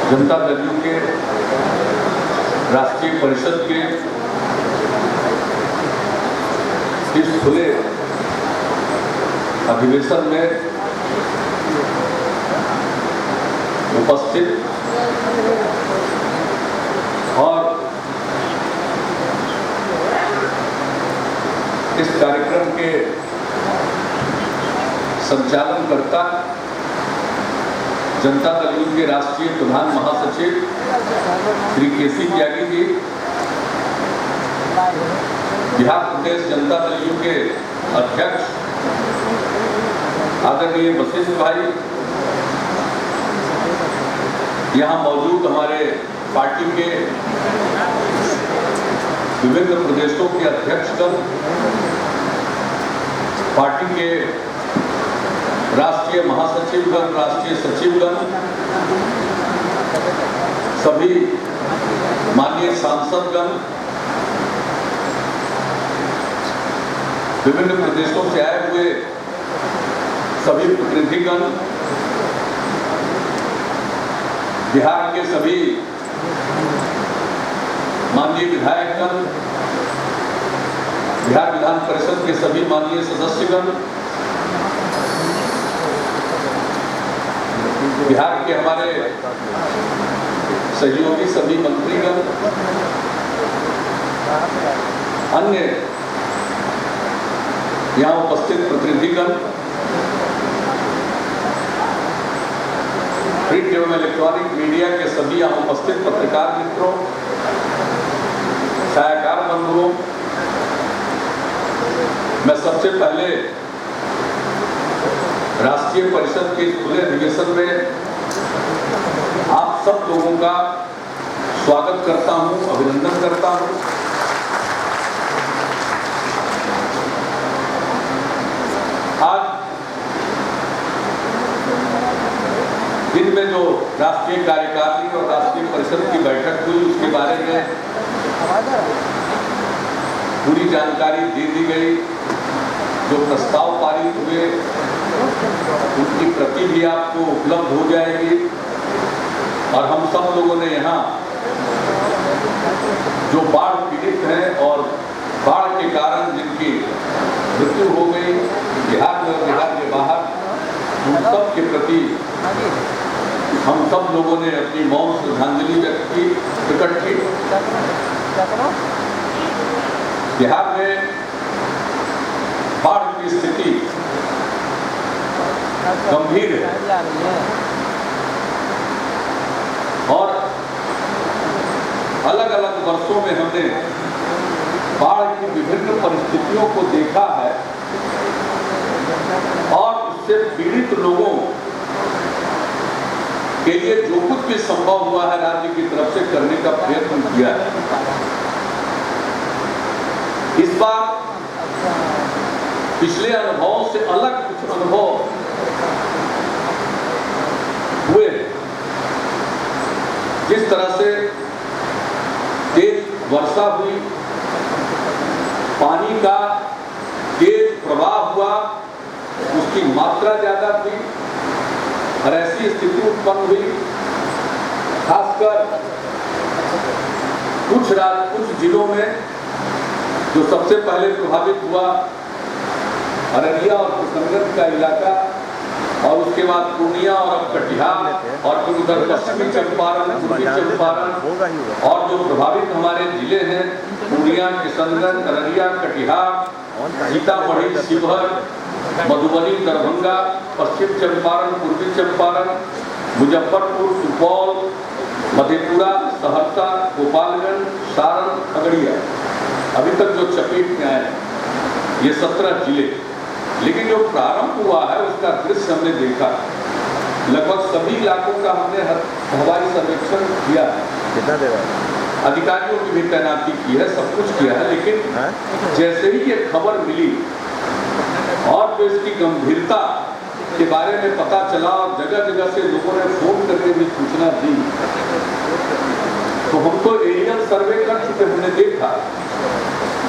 Janata Dal you के राष्ट्रीय परिषद के इस खुले अधिवेशन में उपस्थित और इस कार्यक्रम के संचालनकर्ता जनता दल यू के राष्ट्रीय प्रधान महासचिव श्री केसी त्यागी जी, बिहार प्रदेश जनता दल यू के अध्यक्ष आदरणीय वशिष्ठ भाई, यहाँ मौजूद हमारे पार्टी के विभिन्न प्रदेशों के अध्यक्षगण, पार्टी के राष्ट्रीय महासचिवगण, राष्ट्रीय सचिवगण, सभी माननीय सांसदगण, विभिन्न प्रदेशों से आए हुए सभी प्रतिनिधिगण, बिहार के सभी माननीय विधायकगण, बिहार विधान परिषद के सभी माननीय सदस्यगण, बिहार के हमारे सहयोगी सभी मंत्रीगण, अन्य यहाँ उपस्थित प्रतिनिधिगण, प्रिंट एवं इलेक्ट्रॉनिक मीडिया के सभी यहाँ उपस्थित पत्रकार मित्रों, छायाकार बंधुओं, मैं सबसे पहले राष्ट्रीय परिषद के इस खुले अधिवेशन में आप सब लोगों का स्वागत करता हूं, अभिनंदन करता हूं। आज दिन में जो राष्ट्रीय कार्यकारिणी और राष्ट्रीय परिषद की बैठक हुई उसके बारे में पूरी जानकारी दे दी गई। जो प्रस्ताव पारित हुए उनकी प्रति भी आपको उपलब्ध हो जाएगी और हम सब लोगों ने यहाँ जो बाढ़ पीड़ित हैं और बाढ़ के कारण जिनकी मृत्यु हो गई बिहार में और बिहार के बाहर, उन सब के प्रति हम सब लोगों ने अपनी मौन श्रद्धांजलि व्यक्त की, प्रकट की। बिहार में बाढ़ की स्थिति गंभीर है और अलग अलग वर्षों में हमने बाढ़ की विभिन्न परिस्थितियों को देखा है और उससे पीड़ित लोगों के लिए जो कुछ भी संभव हुआ है राज्य की तरफ से करने का प्रयत्न किया है। इस बार पिछले अनुभवों से अलग कुछ अनुभव हुए। जिस तरह से तेज वर्षा हुई, पानी का तेज प्रवाह हुआ, उसकी मात्रा ज्यादा थी और ऐसी स्थिति उत्पन्न हुई खासकर कुछ जिलों में जो सबसे पहले प्रभावित हुआ अररिया और किशनगंज का इलाका और उसके बाद पूर्णिया और अब कटिहार और फिर उधर पश्चिमी चंपारण, पूर्वी चंपारण और जो प्रभावित हमारे जिले हैं पूर्णिया, किशनगंज, अररिया, कटिहार, सीतामढ़ी, शिवहर, मधुबनी, दरभंगा, पश्चिम चंपारण, पूर्वी चंपारण, मुजफ्फरपुर, सुपौल, मधेपुरा, सहरसा, गोपालगंज, सारण, खगड़िया, अभी तक जो चपेट में आए ये 17 जिले। लेकिन जो प्रारंभ हुआ है उसका दृश्य हमने देखा, लगभग सभी इलाकों का हमने हवाई सर्वेक्षण किया है, कितना दे रहा है, अधिकारियों की भी तैनाती की है, सब कुछ किया है। लेकिन जैसे ही ये खबर मिली और जो इसकी गंभीरता के बारे में पता चला और जगह जगह से लोगों ने फोन करके भी सूचना दी, तो हम तो एरियल सर्वे कर चुके, हमने देखा।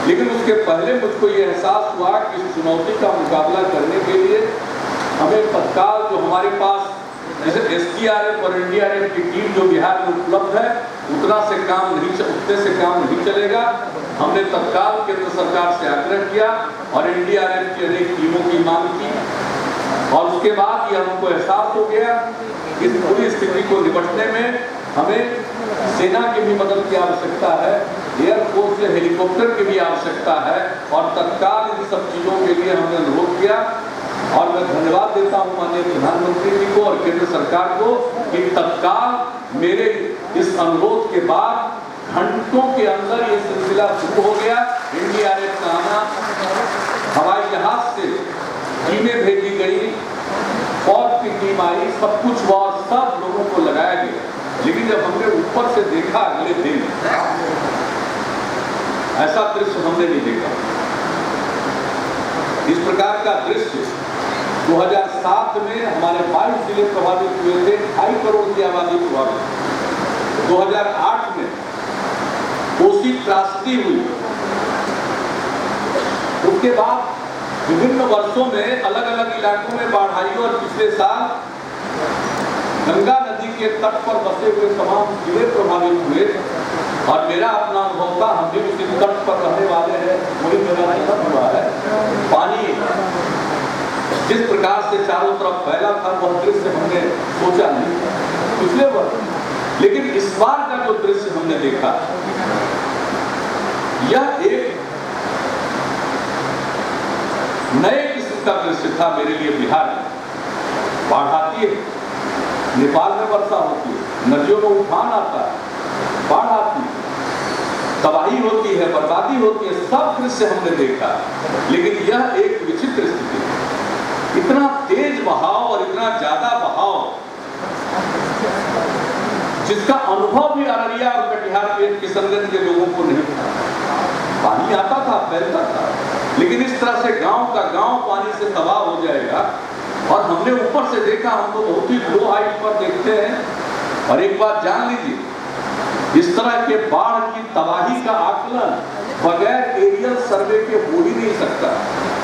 लेकिन उसके पहले मुझको ये एहसास हुआ कि इस चुनौती का मुकाबला करने के लिए हमें तत्काल जो हमारे पास जैसे SDRF और NDRF की टीम जो बिहार में उपलब्ध है उतने से काम नहीं चलेगा। हमने तत्काल केंद्र सरकार से आग्रह किया और NDRF की अनेक टीमों की मांग की और उसके बाद ये हमको एहसास हो गया कि इस पूरी स्थिति को निपटने में हमें सेना की भी मदद की आवश्यकता है, एयरफोर्स या हेलीकॉप्टर की भी आवश्यकता है और तत्काल इन सब चीज़ों के लिए हमने अनुरोध किया। और मैं धन्यवाद देता हूं माननीय प्रधानमंत्री जी को और केंद्र सरकार को कि तत्काल मेरे इस अनुरोध के बाद घंटों के अंदर ये सिलसिला शुरू हो गया। NDRF का आना, हवाई जहाज से टीमें भेजी गई, फौज की टीम आई, सब कुछ हुआ और सब लोगों को लगाया गया। लेकिन जब हमने ऊपर से देखा अगले दिन, ऐसा दृश्य हमने नहीं देखा। इस प्रकार का दृश्य 2007 में हमारे 22 जिले प्रभावित हुए थे, 2.5 करोड़ की आबादी प्रभावित। 2008 में कोसी त्रासदी हुई। उसके बाद विभिन्न वर्षों में अलग अलग इलाकों में बाढ़ आई और पिछले साल गंगा नदी के तट पर बसे हुए तमाम जिले प्रभावित हुए। और मेरा अपना अनुभव था, हम भी उसी तट पर रहने वाले हैं, वही मेरा अनुभव हुआ है। पानी जिस प्रकार से चारों तरफ फैला था वह दृश्य हमने सोचा नहीं पिछले वर्ष, लेकिन इस बार का जो दृश्य हमने देखा यह एक नए किस्म का दृश्य था मेरे लिए। बिहार में बाढ़ आती है, नेपाल में वर्षा होती है, नदियों में उफान आता है, बाढ़ आती है, तबाही होती है, बर्बादी होती है, सब दृश्य हमने देखा। लेकिन यह एक विचित्र स्थिति है, इतना तेज बहाव और इतना ज्यादा बहाव जिसका अनुभव भी अररिया और कटिहार के किशनगंज के लोगों को नहीं था। पानी आता था, फैलता था, लेकिन इस तरह से गांव का गांव पानी से तबाह हो जाएगा। और हमने ऊपर से देखा, हम तो बहुत ही लो हाइट पर देखते हैं। और एक बात जान लीजिए, इस तरह के बाढ़ की तबाही का आकलन बगैर एरियल सर्वे के हो ही नहीं सकता।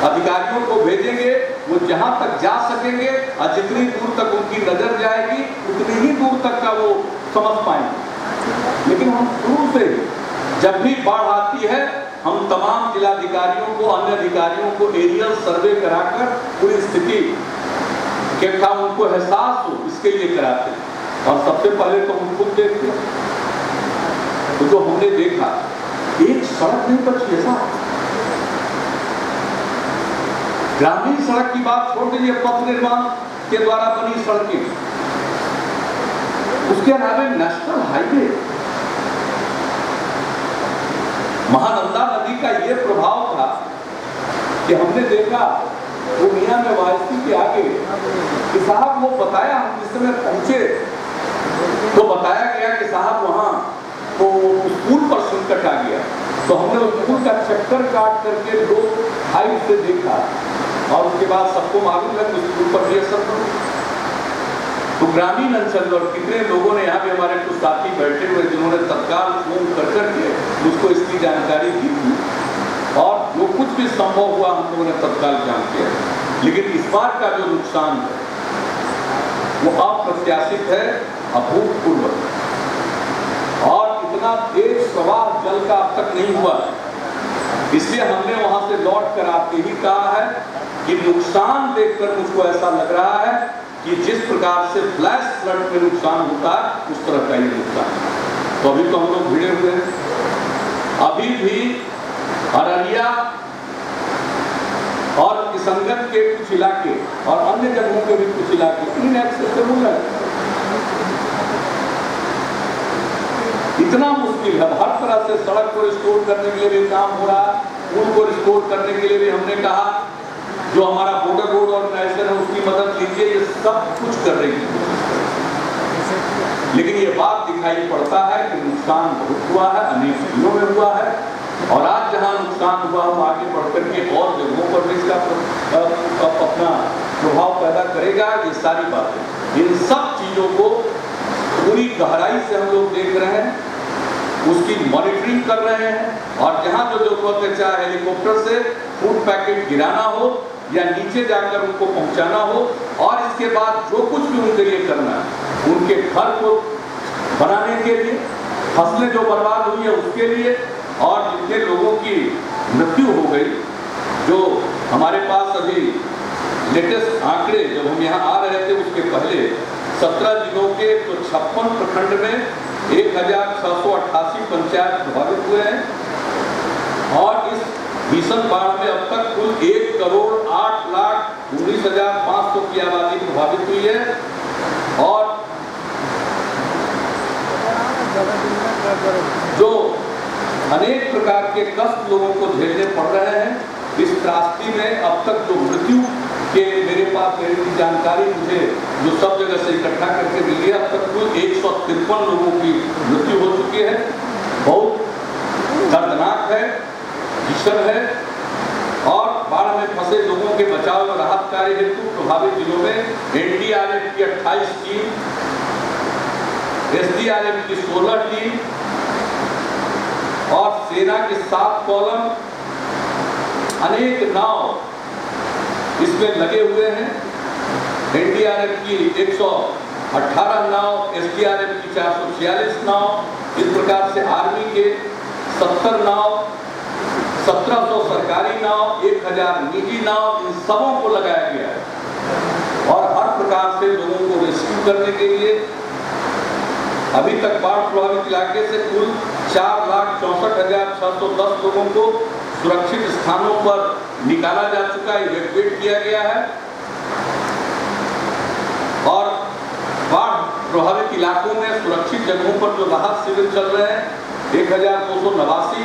अधिकारियों को भेजेंगे, वो जहां तक जा सकेंगे और जितनी दूर तक उनकी नजर जाएगी उतनी ही दूर तक का वो समझ पाएंगे। लेकिन हम शुरू से जब भी बाढ़ आती है हम तमाम जिलाधिकारियों को, अन्य अधिकारियों को एरियल सर्वे कराकर पूरी स्थिति क्या उनको एहसास हो इसके लिए कराते हैं। और सबसे पहले तो हम खुद देखते हैं, तो जो हमने देखा एक सड़क नहीं बची है साहब। ग्रामीण सड़क की बात छोड़ दीजिए, पथ निर्माण के द्वारा बनी सड़कें, उसके अलावा नेशनल हाईवे, महानंदा नदी का ये प्रभाव था कि हमने देखा पूर्णिया में वायसी के आगे कि साहब वो बताया, हम जिस समय पहुंचे तो बताया गया कि साहब वहां तो उस पुल पर संकट आ गया। तो हमने उस पुल का चक्कर काट करके लोग हाइट से देखा और उसके बाद सबको मालूम है कि उस पुल पर भी असर पड़ा। तो ग्रामीण अंचल और कितने लोगों ने, यहाँ भी हमारे कुछ साथी बैठे हुए जिन्होंने तत्काल फोन कर करके मुझको इसकी जानकारी दी थी और जो कुछ भी संभव हुआ हम लोगों ने तत्काल जान किया। लेकिन इस बार का जो नुकसान है वो अप्रत्याशित है, अभूतपूर्व, और इतना तेज प्रवाह जल का अब तक नहीं हुआ। इसलिए हमने वहां से लौट कर आते ही कहा है कि नुकसान देखकर मुझको ऐसा लग रहा है कि जिस प्रकार से फ्लैश फ्लड में नुकसान होता है उस तरह का ही नुकसान। तो अभी तो हम लोग भिड़े हुए हैं, अभी भी अररिया और किशनगंज के कुछ इलाके और अन्य जगहों के भी कुछ इलाके इनएक्सेसिबल है। इतना मुश्किल है, हर तरह से सड़क को रिस्टोर करने के लिए भी काम हो रहा है, पुल को रिस्टोर करने के लिए भी हमने कहा जो हमारा बॉर्डर रोड ऑर्गेनाइजेशन है उसकी मदद लीजिए, ये सब कुछ कर रही है। लेकिन ये बात दिखाई पड़ता है कि नुकसान बहुत हुआ है, अनेक जिलों में हुआ है और आज जहां नुकसान हुआ हम आगे बढ़कर के और जगहों पर भी इसका अपना प्रभाव पैदा करेगा। ये सारी बातें, इन सब चीजों को पूरी गहराई से हम लोग देख रहे हैं, उसकी मॉनिटरिंग कर रहे हैं और जहां जो जरूरत है, चाहे हेलीकॉप्टर से फूड पैकेट गिराना हो या नीचे जाकर उनको पहुंचाना हो, और इसके बाद जो कुछ भी उनके लिए करना है, उनके घर को बनाने के लिए, फसलें जो बर्बाद हुई है उसके लिए, और जितने लोगों की मृत्यु हो गई, जो हमारे पास अभी लेटेस्ट आंकड़े जब हम यहाँ आ रहे थे उसके पहले 17 जिलों के तो 56 प्रखंड में 1688 पंचायत प्रभावित हुए हैं, और इस भीषण बाढ़ में अब तक कुल 1,08,19,500 की आबादी प्रभावित हुई है। और जो अनेक प्रकार के कष्ट लोगों को झेलने पड़ रहे हैं, इस त्रासदी में अब तक जो मृत्यु के मेरे पास मेरी जानकारी मुझे जो सब जगह से इकट्ठा करके मिली है, अब तक कुल 153 लोगों की मृत्यु हो चुकी है। बहुत दर्दनाक है, भीषण है। और बाढ़ में फंसे लोगों के बचाव और राहत कार्य हेतु प्रभावित जिलों में एनडीआरएफ की 28 टीम, एसडीआरएफ की 16 टीम और सेना के 7 कॉलम, अनेक नाव इसमें लगे हुए हैं। एनडीआरएफ की 118 नाव, एसडीआरएफ की 446 नाव, इस प्रकार से आर्मी के 70 नाव, 1700 सरकारी नाव, 1000 निजी नाव, इन सबों को लगाया गया है। और हर प्रकार से लोगों को रेस्क्यू करने के लिए अभी तक बाढ़ प्रभावित इलाके से कुल 4,64,610 लोगों को सुरक्षित स्थानों पर निकाला जा चुका है, इवैक्यूएट किया गया है। और बाढ़ प्रभावित इलाकों में सुरक्षित जगहों पर जो राहत शिविर चल रहे हैं 1,289,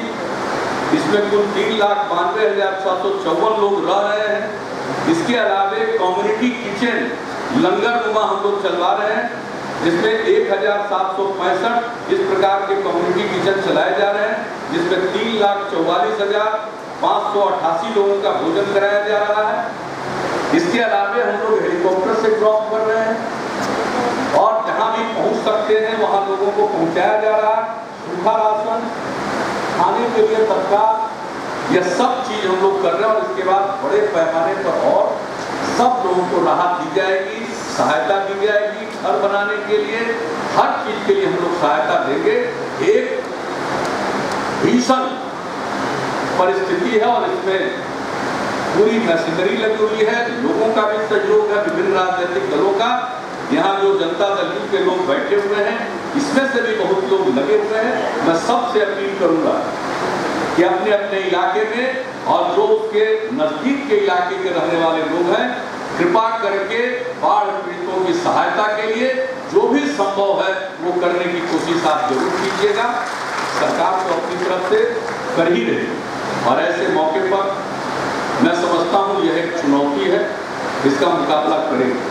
इसमें कुल 3,92,654 लोग रह रहे हैं। इसके अलावे कम्युनिटी किचन लंगरनुमा हम लोग चलवा रहे हैं, जिसमें 1,765 इस प्रकार के कम्युनिटी किचन चलाए जा रहे हैं, जिसमें 3,44,588 लोगों का भोजन कराया जा रहा है। इसके अलावे हम लोग हेलीकॉप्टर से ड्रॉप कर रहे हैं और जहां भी पहुंच सकते हैं वहां लोगों को पहुंचाया जा रहा है। सूखा राशन, खाने के लिए तत्काल, यह सब चीज हम लोग कर रहे हैं। और इसके बाद बड़े पैमाने पर और सब लोगों को राहत दी जाएगी, सहायता दी जाएगी। घर बनाने के लिए, हर चीज के लिए हम लोग सहायता देंगे। एक भीषण परिस्थिति है और इसमें पूरी मशीनरी लगी हुई है, लोगों का भी सहयोग है, विभिन्न राजनीतिक दलों का। यहाँ जो जनता दल के लोग बैठे हुए हैं, इसमें से भी बहुत लोग लगे हुए हैं। मैं सबसे अपील करूंगा कि अपने अपने इलाके में और जो उसके नजदीक के इलाके के रहने वाले लोग हैं, कृपा करके बाढ़ पीड़ितों की सहायता के लिए जो भी संभव है वो करने की कोशिश आप जरूर कीजिएगा। सरकार तो अपनी तरफ से कर ही रही है और ऐसे मौके पर मैं समझता हूँ यह एक चुनौती है, इसका मुकाबला करेंगे।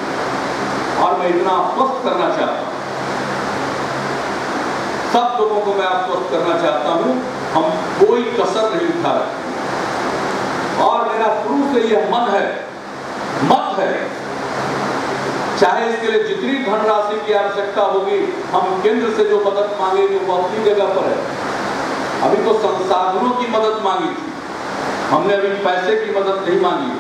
और मैं इतना आश्वस्त करना चाहता हूँ, सब लोगों को मैं आश्वस्त करना चाहता हूँ, हम कोई कसर नहीं उठा रहे। और मेरा शुरू से यह मत है, चाहे इसके लिए जितनी धनराशि की आवश्यकता होगी, हम केंद्र से जो मदद मांगेंगे वो अपनी जगह पर है। अभी तो संसाधनों की मदद मांगी थी, हमने अभी पैसे की मदद नहीं मांगी है,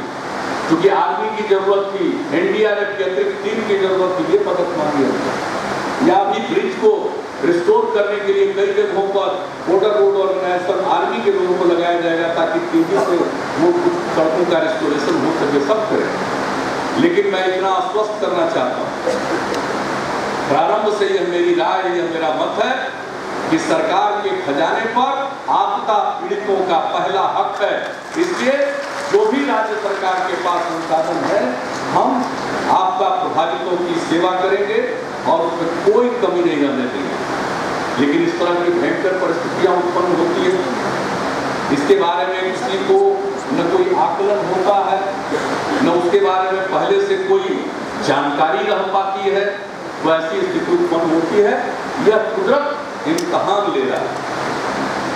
क्योंकि आर्मी की जरूरत थी, एनडीआरएफ की अतिरिक्त टीम की जरूरत थी, ये मदद मांगी है। या अभी ब्रिज को रिस्टोर करने के लिए कई जगहों पर बॉर्डर रोड और नेशनल आर्मी के लोगों को लगाया जाएगा ताकि तेजी से वो कुछ सड़कों का रिस्टोरेशन हो सके, सब करें। लेकिन मैं इतना आश्वस्त करना चाहता हूँ, प्रारंभ से यह मेरी राय है, यह मेरा मत है कि सरकार के खजाने पर आपदा पीड़ितों का पहला हक है। इसलिए जो भी राज्य सरकार के पास संसाधन है, हम आपदा प्रभावितों की सेवा करेंगे और उसमें कोई कमी नहीं रहने देंगे। लेकिन इस तरह की भयंकर परिस्थितियां उत्पन्न होती है, इसके बारे में किसी को न कोई आकलन होता है, न उसके बारे में पहले से कोई जानकारी रह पाती है, तो ऐसी स्थिति उत्पन्न होती है। यह कुदरत इम्तिहान ले रहा है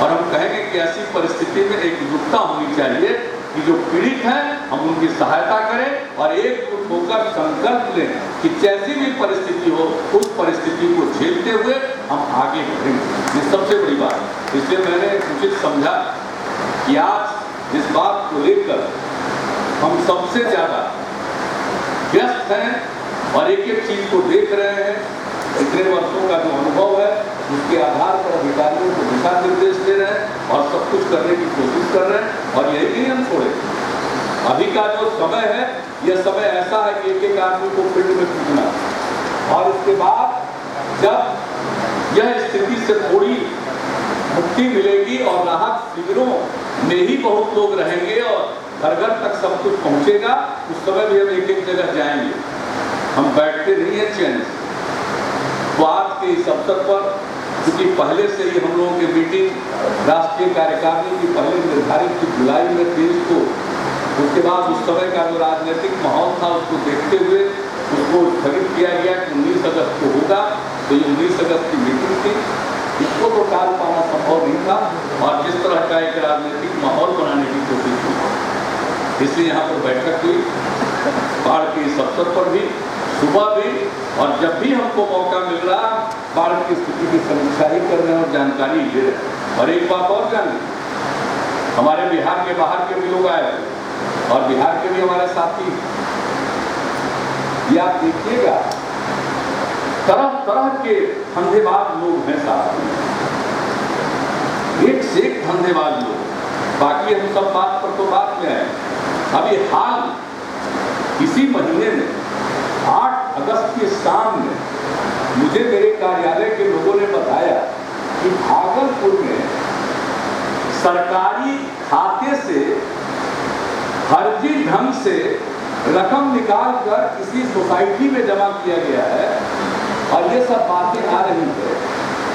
और हम कहेंगे कि ऐसी परिस्थिति में एकजुटता होनी चाहिए कि जो पीड़ित हैं हम उनकी सहायता करें और एकजुट होकर संकल्प लें कि जैसी भी परिस्थिति हो उस परिस्थिति को झेलते हुए हम आगे बढ़ेंगे। ये सबसे बड़ी बात है। इसलिए मैंने उचित समझा कि आज इस बात को लेकर हम सबसे ज्यादा व्यस्त हैं और एक एक चीज को देख रहे हैं। इतने वर्षों का जो अनुभव है उसके आधार पर अधिकारियों को दिशा निर्देश दे रहे हैं और सब कुछ करने की कोशिश कर रहे हैं और यही नहीं हम छोड़े। अभी का जो समय है यह समय ऐसा है कि एक एक आदमी को फील्ड में कूदना और इसके बाद जब यह स्थिति से थोड़ी मुक्ति मिलेगी और राहत शिविरों में ही बहुत लोग रहेंगे और घर घर तक सब कुछ पहुंचेगा, उस समय भी हम एक एक जगह जाएंगे। हम बैठते नहीं हैं चैन से। तो आज के इस अवसर पर क्योंकि पहले से ही हम लोगों की मीटिंग राष्ट्रीय कार्यकारिणी की पहले निर्धारित थी जुलाई में 23 को, उसके बाद उस समय का जो राजनीतिक माहौल था उसको देखते हुए उसको स्थगित किया गया कि 19 अगस्त को होगा। तो ये 19 अगस्त की मीटिंग थी, इसको तो टाल पाना संभव नहीं था और जिस तरह का एक राजनीतिक माहौल बनाने की कोशिश की, इसलिए यहाँ पर बैठक हुई। बाढ़ के इस अवसर पर भी सुबह भी और जब भी हमको मौका मिल रहा बाढ़ की स्थिति की समीक्षा ही कर रहे हैं और जानकारी ले रहे हैं। और एक बात और जानिए, हमारे बिहार के बाहर के भी लोग आए और बिहार के भी हमारे साथी, ये आप देखिएगा तरह तरह के धंधेबाज लोग हैं साथ में, एक से एक धंधेबाज लोग। बाकी हम सब बात पर तो बात में आए। अभी हाल इसी महीने में 8 अगस्त की शाम में मुझे मेरे कार्यालय के लोगों ने बताया कि भागलपुर में सरकारी खाते से फर्जी ढंग से रकम निकालकर किसी सोसाइटी में जमा किया गया है और ये सब बातें आ रही है।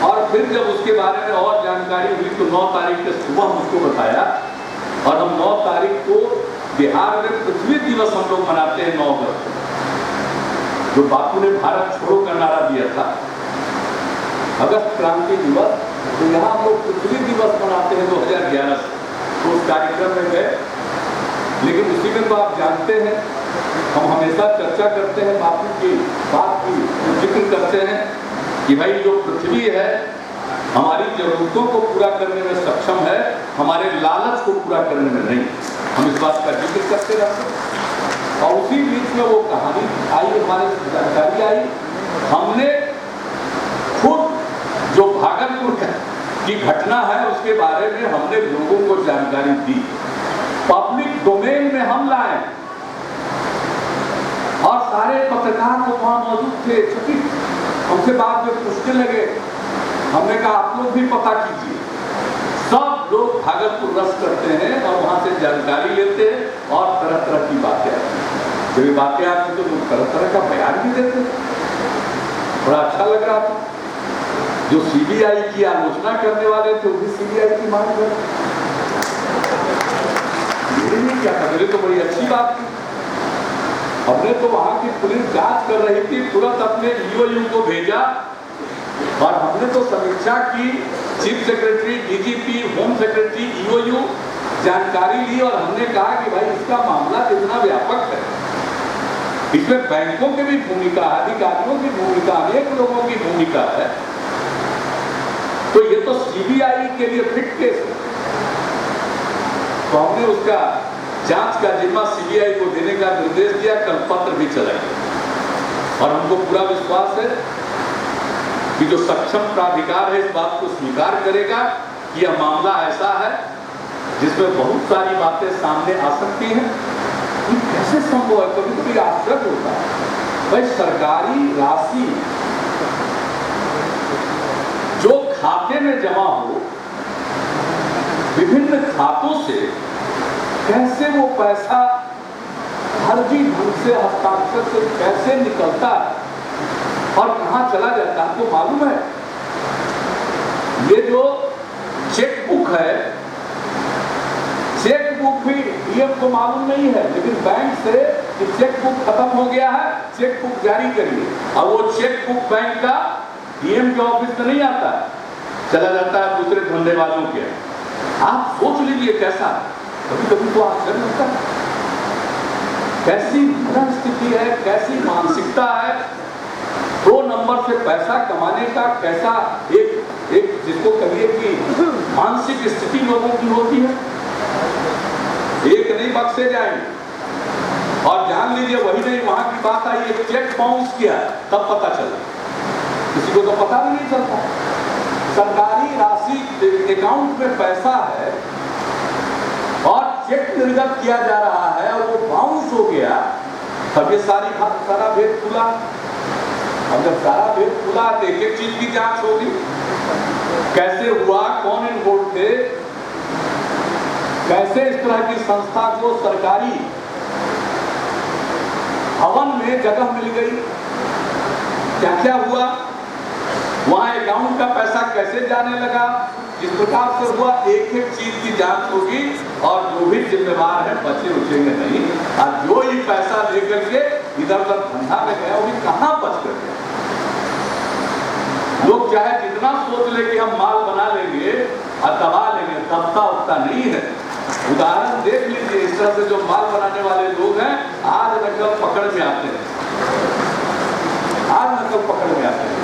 और फिर जब उसके बारे में और जानकारी हुई तो 9 तारीख के सुबह मुझको बताया और हम 9 तारीख को बिहार में पृथ्वी दिवस हम लोग मनाते हैं 9 अगस्त, जो बापू ने भारत छोड़ो का नारा दिया था, अगस्त क्रांति दिवस। तो यहाँ हम लोग पृथ्वी दिवस मनाते हैं 2011 से। तो उस कार्यक्रम में गए, लेकिन उसी में तो आप जानते हैं हम हमेशा चर्चा करते हैं बापू की बात की, जिक्र करते हैं कि भाई जो पृथ्वी है हमारी जरूरतों को पूरा करने में सक्षम है, हमारे लालच को पूरा करने में नहीं। हम इस बात का जिक्र करते रहते हैं। और उसी बीच में वो कहानी आई, हमारे जानकारी आई, हमने खुद जो भागलपुर की घटना है उसके बारे में हमने लोगों को जानकारी दी, पब्लिक डोमेन में हम लाए और सारे पत्रकार लोग वहां मौजूद थे। चकित हमसे बाद में पूछने लगे, हमने कहा आप लोग भी पता कीजिए। सब लोग भागलपुर रस करते हैं और वहां से जानकारी लेते हैं और तरह तरह की बातें आती हैं। जब ये बातें आती तो लोग तरह तरह का बयान भी देते हैं, बड़ा अच्छा लग रहा था। जो सीबीआई की आलोचना करने वाले थे वो भी सीबीआई की मांग कर, मेरे लिए क्या था, मेरे तो बड़ी अच्छी बात थी। हमने तो वहां की पुलिस जांच कर रही थी, तुरंत अपने ईओयू को भेजा और हमने तो समीक्षा की, chief secretary, DGP, home secretary, EOU जानकारी ली और हमने कहा कि भाई इसका मामला इतना व्यापक है, इसमें बैंकों की भी भूमिका है, अधिकारियों की भूमिका, अनेक लोगों की भूमिका है, तो ये तो सीबीआई के लिए फिट केस है। तो हमने उसका जांच का जिम्मा सीबीआई को देने का निर्देश दिया, कल पत्र भी चला गया और हमको पूरा विश्वास है कि जो सक्षम प्राधिकार है इस बात को स्वीकार करेगा कि यह मामला ऐसा है जिसमें बहुत सारी बातें सामने आ सकती हैं। ये कैसे संभव है? कभी कभी आश्चर्य होता है, भाई सरकारी राशि जो खाते में जमा हो, विभिन्न खातों से कैसे वो पैसा फर्जी ढंग से हस्ताक्षर से कैसे निकलता है और कहां चला जाता है? आपको मालूम है ये जो चेक बुक है, चेक बुक भी डीएम को मालूम नहीं है, लेकिन बैंक से कि चेक बुक खत्म हो गया है, चेक बुक जारी करिए, और वो चेक बुक बैंक का डीएम के ऑफिस में नहीं आता है, चला जाता है दूसरे धंधेबाजों के। आप सोच लीजिए कैसा, कभी कभी तो आश्चर्य लगता है कैसी स्थिति है, कैसी मानसिकता है। 2 नंबर से पैसा कमाने का कैसा एक जिसको कहिए कि मानसिक स्थिति लोगों की होती है, एक नहीं बख्शे जाएंगे। और जान लीजिए वही नहीं, वहां की बात आई एक चेक बाउंस किया तब पता चला, किसी को तो पता भी नहीं चलता। सरकारी राशि अकाउंट में पैसा है और चेक निर्गत किया जा रहा है और वो बाउंस हो गया, तब ये सारा भेद खुला। अब जब सारा भेद खुला तो एक एक चीज की जांच होगी, कैसे हुआ, कौन इन्वॉल्व थे, कैसे इस तरह की संस्था को सरकारी भवन में जगह मिल गई, क्या क्या हुआ, वहां अकाउंट का पैसा कैसे जाने लगा, जिस प्रकार से हुआ, एक एक चीज की जांच होगी और जो भी जिम्मेवार है बचे उचेंगे नहीं। और जो ही पैसा लेकर के इधर उधर धंधा में गया वो भी कहां बच कर गया। लोग चाहे जितना सोच ले कि हम माल बना लेंगे और दबा लेंगे, दबता उतना नहीं है। उदाहरण देख लीजिए, इस तरह से जो माल बनाने वाले लोग हैं आज नकल पकड़ में आते हैं, आज नकल पकड़ में आते हैं।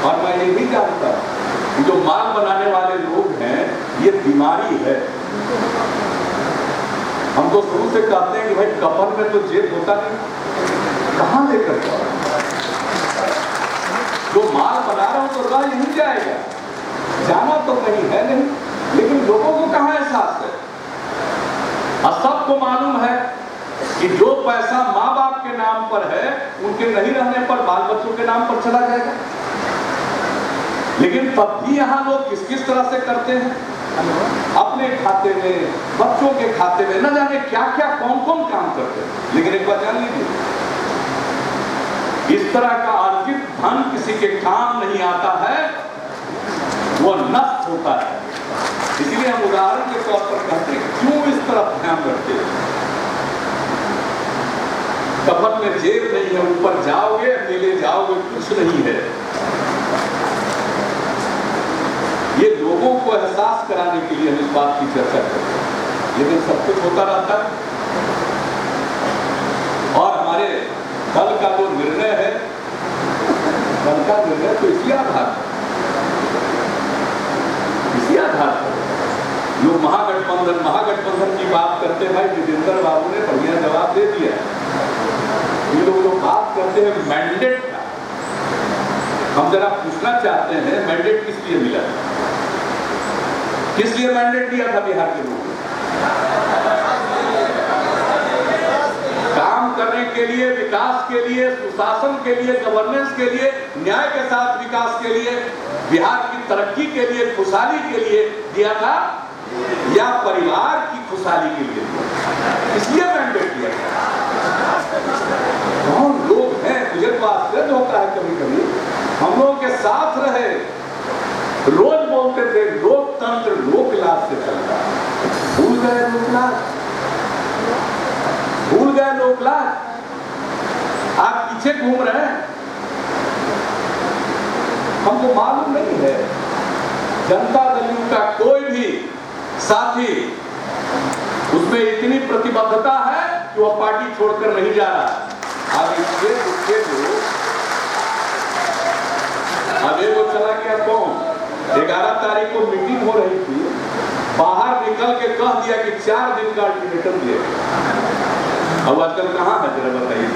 और मैं ये भी जानता हूं जो माल बनाने वाले लोग हैं ये बीमारी है। हम तो शुरू से कहते हैं कि भाई कफन में तो जेब होता नहीं, कहां लेकर जो माल बना रहा हूं तो रह नहीं जाएगा, जाना तो कहीं है नहीं, लेकिन लोगों को कहां एहसास है। और सबको मालूम है कि जो पैसा माँ बाप के नाम पर है उनके नहीं रहने पर बाल बच्चों के नाम पर चला जाएगा। लेकिन तब भी यहाँ लोग किस किस तरह से करते हैं, अपने खाते में, बच्चों के खाते में, न जाने क्या क्या कौन कौन काम करते हैं। लेकिन एक बात जान लीजिए, इस तरह का अर्जित धन किसी के काम नहीं आता है, वो नष्ट होता है। इसलिए हम उदाहरण के तौर पर कहते हैं क्यों इस तरफ ध्यान रखते हैं। कफन में जेब नहीं है, ऊपर जाओगे अकेले जाओगे, कुछ नहीं है। ये लोगों को एहसास कराने के लिए हम इस बात की चर्चा करते हैं, लेकिन सब कुछ होता रहता है। और हमारे दल का जो निर्णय है, दल का निर्णय तो इसी आधार पर लोग महागठबंधन की बात करते हैं। भाई जितेंद्र बाबू ने बढ़िया जवाब दे दिया। ये लोग जो बात करते हैं मैंडेट का, हम जरा पूछना चाहते हैं मैंडेट किस लिए मिला, किस लिए मैंडेट दिया था बिहार के लोगों को? काम करने के लिए, विकास के लिए, सुशासन के लिए, गवर्नेंस के लिए, न्याय के साथ विकास के लिए, बिहार की तरक्की के लिए, खुशहाली के लिए दिया था या परिवार की खुशहाली के लिए दिया? इसलिए मैंडेट दिया था। कौन लोग हैं, मुझे तो आश्चर्य होता है कभी कभी, हम लोगों के साथ रहे, रोज बोलते थे लोकतंत्र लोकलाज से चलता है, भूल गए लोकलाज, भूल गए लोकलाज, आप पीछे घूम रहे हैं। हमको मालूम नहीं है जनता दल का कोई भी साथी उसमें इतनी प्रतिबद्धता है कि वह पार्टी छोड़कर नहीं जा रहा। अब इसके अबे वो चला गया कौन? 11 तारीख को मीटिंग हो रही थी, बाहर निकल के कह दिया कि 4 दिन का अल्टीमेटम दिया। अब आजकल कहाँ है जरा बताइए।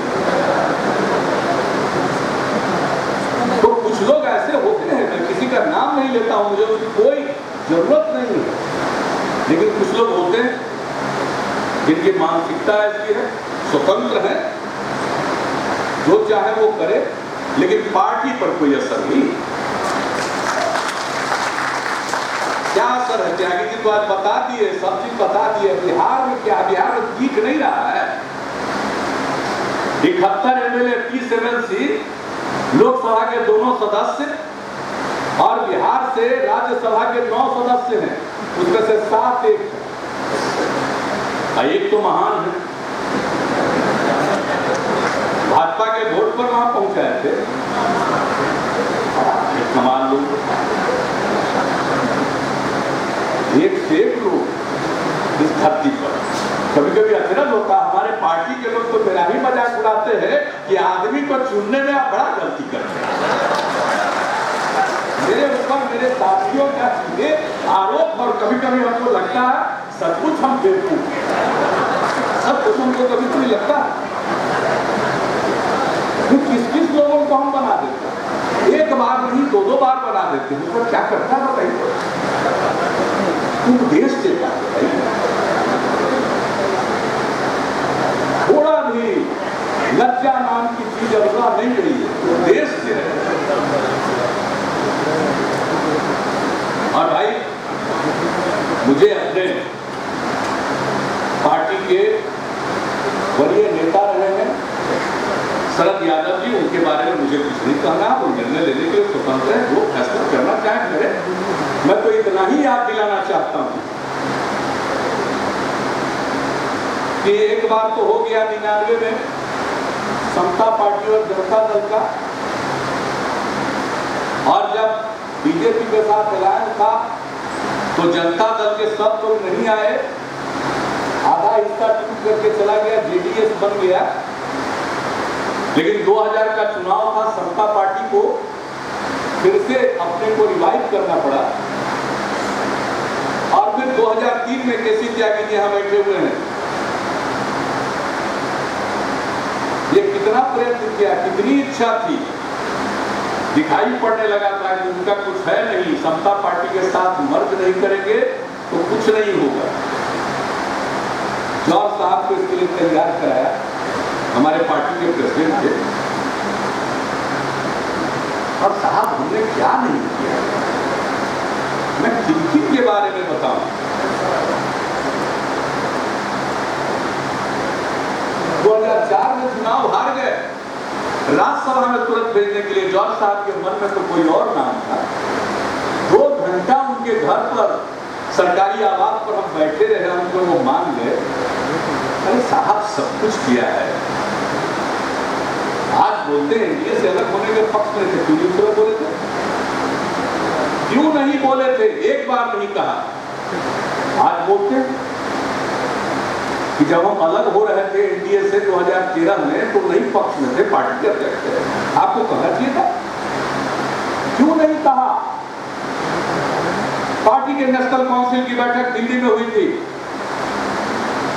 तो कुछ लोग ऐसे होते हैं, मैं किसी का नाम नहीं लेता हूं, मुझे उसकी कोई जरूरत नहीं है, लेकिन कुछ लोग होते हैं जिनकी मानसिकता ऐसी है, स्वतंत्र है, जो चाहे वो करे, लेकिन पार्टी पर कोई असर नहीं। क्या असर है? त्यागी जी तो आज बता दिए, सब चीज बता दिए। बिहार में क्या, बिहार में दिख नहीं रहा है। 71 एमएलए, 30 एमएलसी, लोकसभा के दोनों सदस्य और बिहार से राज्यसभा के 9 सदस्य हैं, उसमें से 7 एक तो महान है, भाजपा के वोट पर वहां पहुंचाए थे। समान लोग, एक से एक लोग इस धरती पर। कभी कभी अचरज होता, हमारे पार्टी के लोग तो मेरा ही मजाक उड़ाते हैं कि आदमी को चुनने में आप बड़ा गलती करते हैं। मेरे ऊपर मेरे साथियों का सीधे आरोप, और कभी कभी हमको लगता है सचमुच हम बेवकूफ हैं। सब कुछ हमको कभी तो नहीं लगता कि किस लोगों को हम बना देते हैं, एक बार नहीं दो बार बना देते हैं, तो क्या करता है बताइए, तुम देश से क्या बताइए, थोड़ा भी लज्जा नाम की चीज अल्लाह नहीं रही है, तो देश से है। और भाई मुझे अपने पार्टी के वरीय नेता रहे हैं शरद यादव जी, उनके बारे में मुझे कुछ नहीं कहना, वो निर्णय लेने के लिए स्वतंत्र है, जो फैसला करना चाहे करें। मैं तो इतना ही याद दिलाना चाहता हूं कि एक बार तो हो गया 99 में समता पार्टी और जनता दल का, और जब बीजेपी के साथ अलायंस था तो जनता दल के सब लोग नहीं आए, आधा हिस्सा टूट करके चला गया, जेडीएस बन गया। लेकिन 2000 का चुनाव था, समता पार्टी को फिर से अपने को रिवाइव करना पड़ा, और फिर 2003 में केसी त्यागी जी यहां बैठे हुए हैं, ये कितना प्रयत्न किया, कितनी इच्छा थी, दिखाई पड़ने लगा था कि उनका कुछ है नहीं, समता पार्टी के साथ मर्ज नहीं करेंगे तो कुछ नहीं होगा। जॉर्ज साहब को इसके लिए तैयार कराया, हमारे पार्टी के प्रेसिडेंट थे, और साहब हमने क्या नहीं किया, मैं किन के बारे में बताऊं। 2004 में चुनाव हार गए, राज्यसभा में तुरंत भेजने के लिए जॉर्ज साहब के मन में तो कोई और नाम था। 2 घंटा उनके घर पर सरकारी आवास पर हम बैठे रहे, हमको वो मान गए, अरे साहब सब कुछ किया है। आज बोलते हैं एनडीए से अलग होने के पक्ष में थे, क्यों नहीं बोले थे, क्यों नहीं बोले थे, एक बार नहीं कहा। आज बोलते कि जब हम अलग हो रहे थे एनडीए से 2013 में तो नहीं पक्ष में थे, पार्टी के अध्यक्ष थे, आपको कहना चाहिए था, क्यों नहीं कहा। पार्टी के नेशनल काउंसिल की बैठक दिल्ली में हुई थी,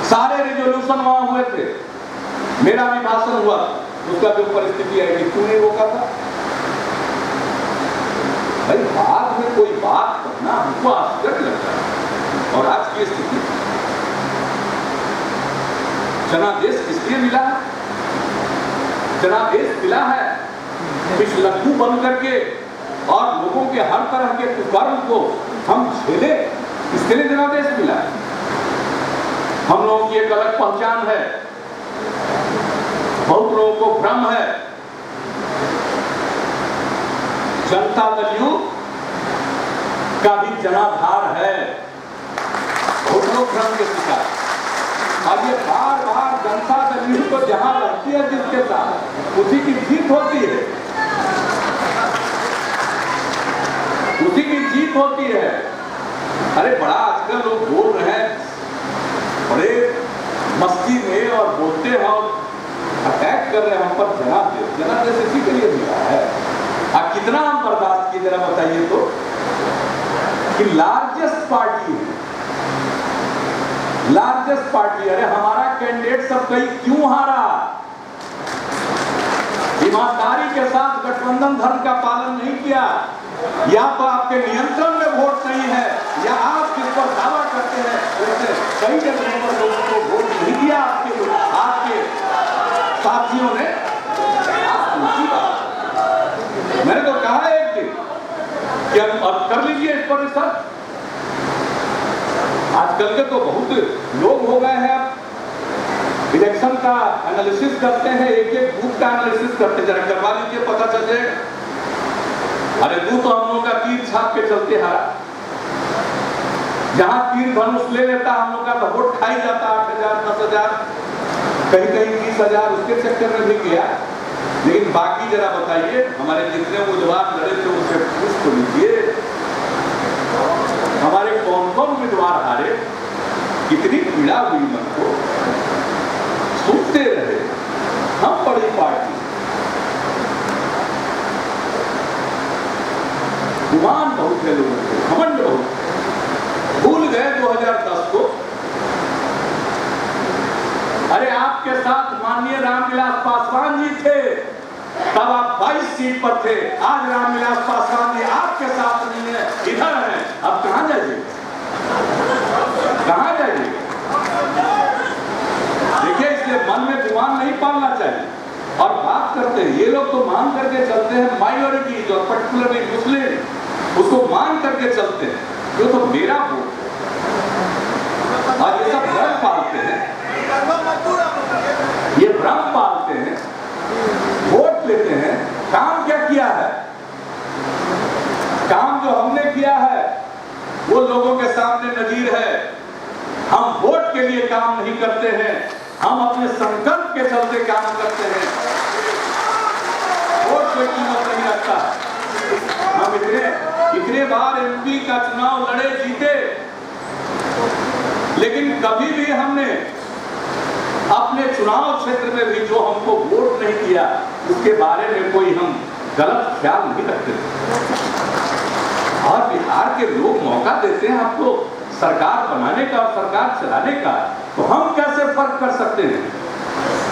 सारे रिजोल्यूशन वहां हुए थे, मेरा भी भाषण हुआ, उसका जो परिस्थिति आई थी, क्यों नहीं रोका था भाई। बाद में कोई बात करना हमको आश्चर्य लगता है। और आज की स्थिति, जनादेश किसलिए मिला है, जनादेश मिला है इस लड्डू बन करके, और लोगों के हर तरह के कुकर्म को हम झेले, इसके लिए जनादेश मिला है। हम लोगों की एक अलग पहचान है, बहुत लोगों को भ्रम है, जनता दल का भी जनाधार है, बहुत लोग भ्रम के शिकार। अब ये बार बार जनता दल को जहां रहती है जिसके साथ, उसी की जीत होती है, उसी की जीत होती है। अरे बड़ा आजकल लोग बोल रहे हैं बड़े मस्ती में, और बोलते हैं और अटैक कर रहे हैं हम पर, जनादेश इसी के लिए मिला है। अब कितना हम बर्दाश्त की, जरा बताइए तो, कि लार्जेस्ट पार्टी है, लार्जेस्ट पार्टी, अरे हमारा कैंडिडेट सब कहीं क्यों हारा, ईमानदारी के साथ गठबंधन धर्म का पालन नहीं किया, या तो आपके नियंत्रण में वोट नहीं है, या आप जिस पर दावा करते हैं उससे कई जगहों पर लोगों को वोट नहीं दिया आपके साथियों ने। मैंने तो कहा एक दिन कि अब कर लीजिए इस पर रिसर्च। आजकल के तो बहुत लोग हो गए हैं, इलेक्शन का एनालिसिस करते हैं, एक एक बूथ का एनालिसिस करते हैं, जरा करवा लीजिए, पता चल जाएगा। अरे तू तो हम लोग का तीर छाप के चलते हारा, जहां तीर धनुष ले लेता हम लोग का तो वोट खाई जाता, 8,000 10,000 कहीं कहीं 20,000 उसके चक्कर में भी गया। लेकिन बाकी जरा बताइए, हमारे जितने उम्मीदवार लड़े थे उनसे पूछ तो लीजिए, हमारे कौन कौन उम्मीदवार हारे, कितनी पीड़ा हुई मन को, सुनते रहे। हम बड़ी पार्टी, गुमान बहुत है लोगों को, घमंड बहुत, भूल गए 2010 को अरे आपके साथ माननीय रामविलास पासवान जी थे, तब आप 22 सीट पर थे। आज रामविलास पासवान जी आपके साथ नहीं है, इधर है, अब कहां जाइए, कहां जाइए? देखिए, इसलिए मन में गुमान नहीं पालना चाहिए। और बात करते हैं, ये लोग तो मान करके चलते हैं, माइनॉरिटी और पर्टिकुलरली मुस्लिम उसको मान करके चलते हैं, जो तो मेरा वोट है। और ये सब भ्रम पालते हैं, ये भ्रम पालते हैं, वोट लेते हैं। काम क्या किया है? काम जो हमने किया है वो लोगों के सामने नजीर है। हम वोट के लिए काम नहीं करते हैं, हम अपने संकल्प के चलते काम करते हैं। वोट कोई कीमत नहीं रखता। हम इतने बार एमपी का चुनाव लड़े, जीते, लेकिन कभी भी हमने अपने चुनाव क्षेत्र में भी जो हमको वोट नहीं दिया उसके बारे में कोई हम गलत ख्याल नहीं रखते। और बिहार के लोग मौका देते हैं आपको सरकार बनाने का और सरकार चलाने का, तो हम कैसे फर्क कर सकते हैं?